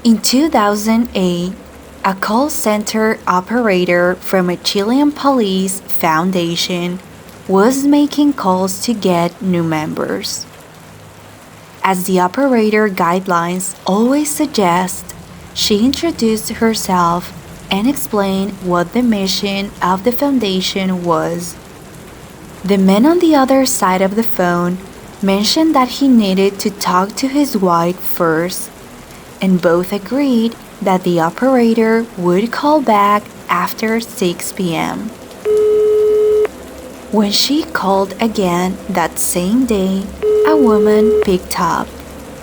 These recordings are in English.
In 2008, a call center operator from a Chilean police foundation was making calls to get new members. As the operator guidelines always suggest, she introduced herself and explained what the mission of the foundation was. The man on the other side of the phone mentioned that he needed to talk to his wife first, and both agreed that the operator would call back after 6 p.m. When she called again that same day, a woman picked up.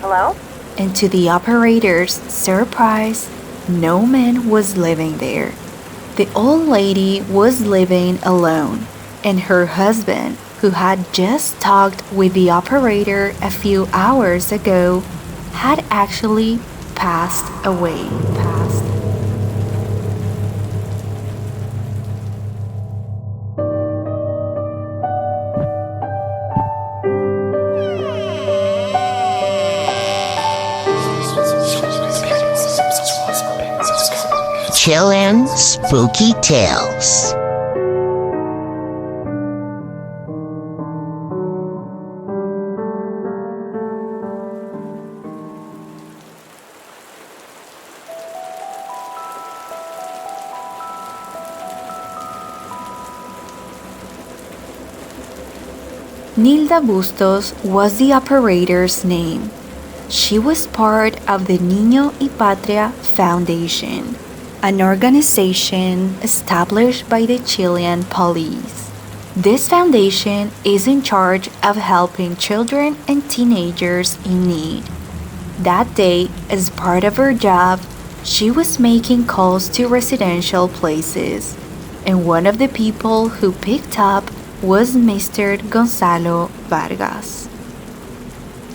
Hello? And to the operator's surprise, no man was living there. The old lady was living alone, and her husband, who had just talked with the operator a few hours ago, had actually passed away. Chilean Spooky Tales. Nilda Bustos was the operator's name. She was part of the Niño y Patria Foundation, an organization established by the Chilean police. This foundation is in charge of helping children and teenagers in need. That day, as part of her job, she was making calls to residential places, and one of the people who picked up was Mr. Gonzalo Vargas.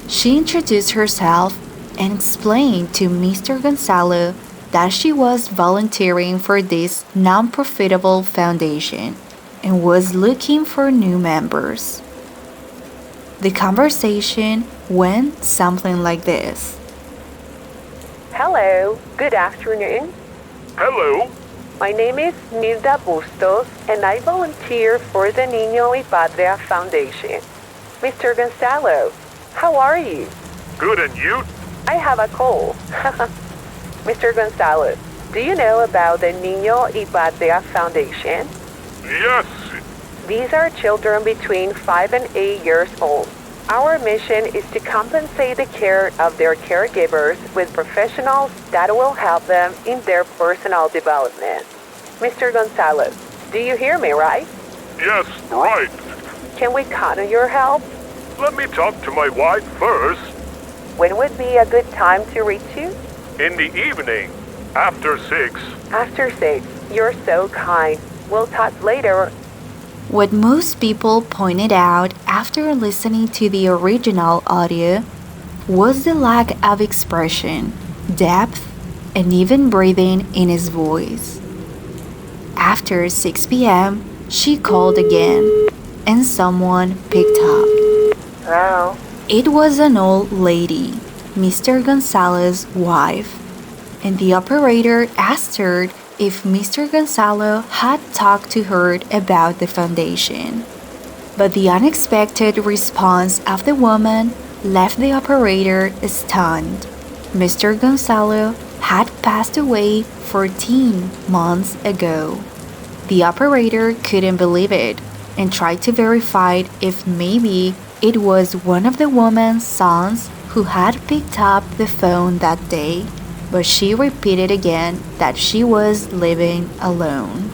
She introduced herself and explained to Mr. Gonzalo that she was volunteering for this non-profitable foundation and was looking for new members. The conversation went something like this. Hello, good afternoon. Hello. My name is Nilda Bustos, and I volunteer for the Niño y Patria Foundation. Mr. Gonzalo, how are you? Good, and you? I have a call. Mr. Gonzalo, do you know about the Niño y Patria Foundation? Yes. These are children between 5 and 8 years old. Our mission is to compensate the care of their caregivers with professionals that will help them in their personal development. Mr. Gonzalo, do you hear me right? Yes, right. Can we count on your help? Let me talk to my wife first. When would be a good time to reach you? In the evening, after 6. After 6. You're so kind. We'll talk later. What most people pointed out after listening to the original audio was the lack of expression, depth, and even breathing in his voice. After 6 p.m., she called again, and someone picked up. Hello? It was an old lady, Mr. Gonzalo's wife, and the operator asked her if Mr. Gonzalo had talked to her about the foundation. But the unexpected response of the woman left the operator stunned. Mr. Gonzalo had passed away 14 months ago. The operator couldn't believe it and tried to verify if maybe it was one of the woman's sons who had picked up the phone that day. But she repeated again that she was living alone.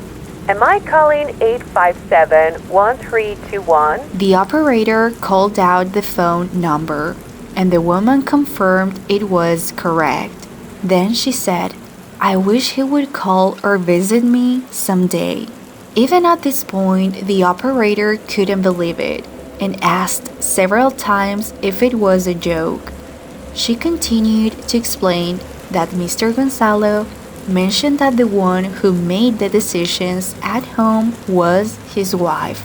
Am I calling 857-1321? The operator called out the phone number, and the woman confirmed it was correct. Then she said, "I wish he would call or visit me someday." Even at this point, the operator couldn't believe it and asked several times if it was a joke. She continued to explain that Mr. Gonzalo mentioned that the one who made the decisions at home was his wife,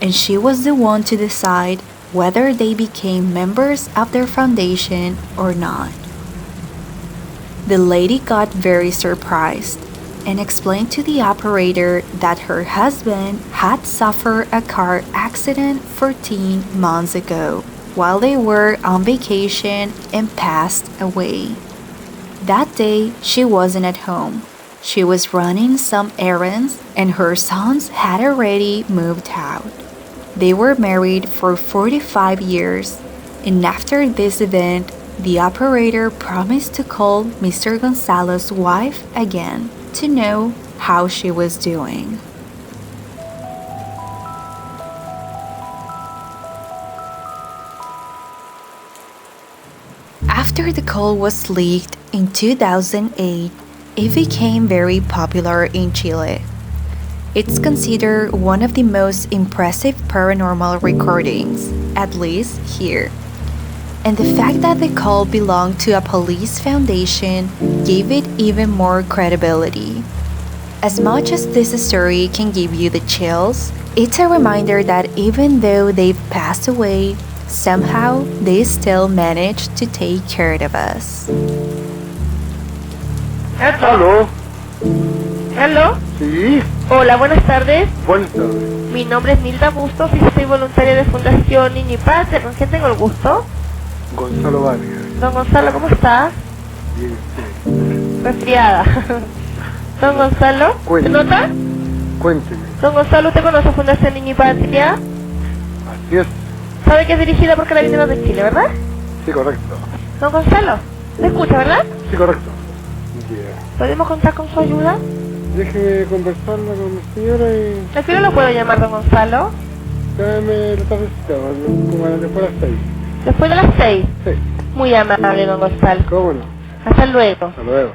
and she was the one to decide whether they became members of their foundation or not. The lady got very surprised and explained to the operator that her husband had suffered a car accident 14 months ago while they were on vacation and passed away. That day, she wasn't at home. She was running some errands and her sons had already moved out. They were married for 45 years, and after this event, the operator promised to call Mr. Gonzalo's wife again to know how she was doing. After the call was leaked in 2008, it became very popular in Chile. It's considered one of the most impressive paranormal recordings, at least here. And the fact that the call belonged to a police foundation gave it even more credibility. As much as this story can give you the chills, it's a reminder that even though they've passed away, somehow they still managed to take care of us. ¿Aló? ¿Aló? Sí, Hola, buenas tardes. buenas tardes. Mi nombre es Nilda Bustos y soy voluntaria de Fundación Niño y Patria. ¿Con quién tengo el gusto? Gonzalo Vargas. Don Gonzalo, ¿cómo estás? Bien, sí. Resfriada. Don Gonzalo, ¿se Cuénteme. nota? Cuénteme. Don Gonzalo, ¿usted conoce Fundación Niño y Patria? Así es. Sabe que es dirigida por Carabineros de Chile, ¿verdad? Sí, correcto. Don Gonzalo, ¿me escucha, verdad? Sí, correcto. Yeah. ¿Podemos contar con su ayuda? Déjeme conversarla con la señora y... ¿A qué hora lo puedo llamar, don Gonzalo? Dame la tardecita, como a las después de las 6. Después de las 6. Sí. Muy amable, don Gonzalo. ¿Cómo no? Hasta luego. Hasta luego.